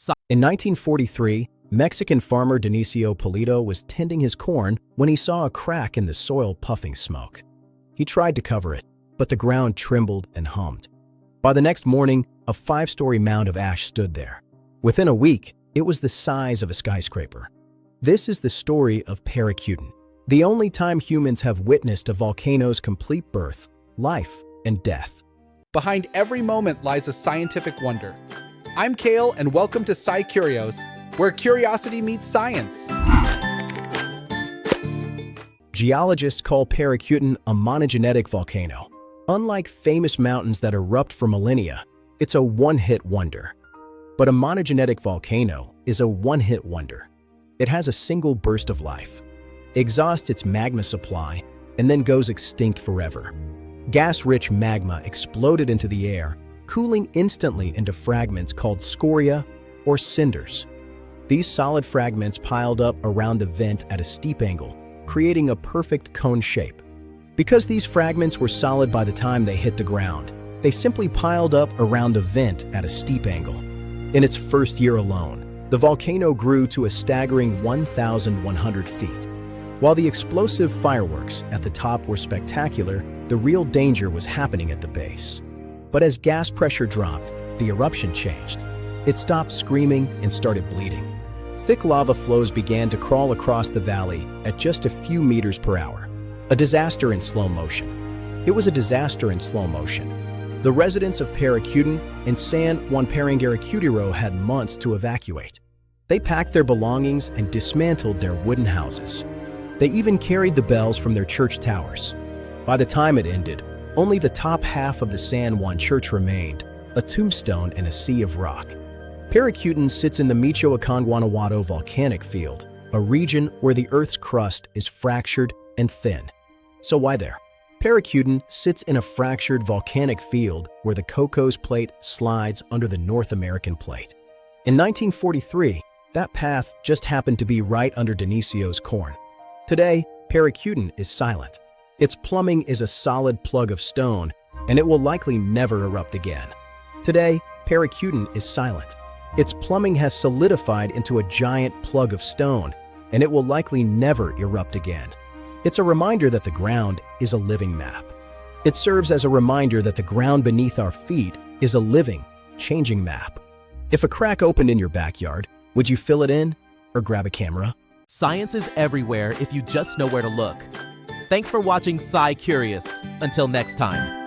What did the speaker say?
In 1943, Mexican farmer Dionisio Pulido was tending his corn when he saw a crack in the soil puffing smoke. He tried to cover it, but the ground trembled and hummed. By the next morning, a 5-story mound of ash stood there. Within a week, it was the size of a skyscraper. This is the story of Parícutin, the only time humans have witnessed a volcano's complete birth, life, and death. Behind every moment lies a scientific wonder. I'm Kale, and welcome to SciCurious, where curiosity meets science. Geologists call Parícutin a monogenetic volcano. Unlike famous mountains that erupt for millennia, it's a one-hit wonder. But a monogenetic volcano is a one-hit wonder. It has a single burst of life, exhausts its magma supply, and then goes extinct forever. Gas-rich magma exploded into the air, cooling instantly into fragments called scoria or cinders. These solid fragments piled up around the vent at a steep angle, creating a perfect cone shape. Because these fragments were solid by the time they hit the ground, they simply piled up around the vent at a steep angle. In its first year alone, the volcano grew to a staggering 1,100 feet. While the explosive fireworks at the top were spectacular, the real danger was happening at the base. But as gas pressure dropped, the eruption changed. It stopped screaming and started bleeding. Thick lava flows began to crawl across the valley at just a few meters per hour. A disaster in slow motion. It was a disaster in slow motion. The residents of Parícutin and San Juan Paringaricutiro had months to evacuate. They packed their belongings and dismantled their wooden houses. They even carried the bells from their church towers. By the time it ended, only the top half of the San Juan church remained, a tombstone in a sea of rock. Parícutin sits in the Michoacán-Guanajuato volcanic field, a region where the Earth's crust is fractured and thin. So why there? Parícutin sits in a fractured volcanic field where the Cocos Plate slides under the North American Plate. In 1943, that path just happened to be right under Dionisio's corn. Today, Parícutin is silent. Its plumbing is a solid plug of stone, and it will likely never erupt again. Today, Parícutin is silent. Its plumbing has solidified into a giant plug of stone, and it will likely never erupt again. It's a reminder that the ground is a living map. It serves as a reminder that the ground beneath our feet is a living, changing map. If a crack opened in your backyard, would you fill it in or grab a camera? Science is everywhere if you just know where to look. Thanks for watching SciCurious. Until next time.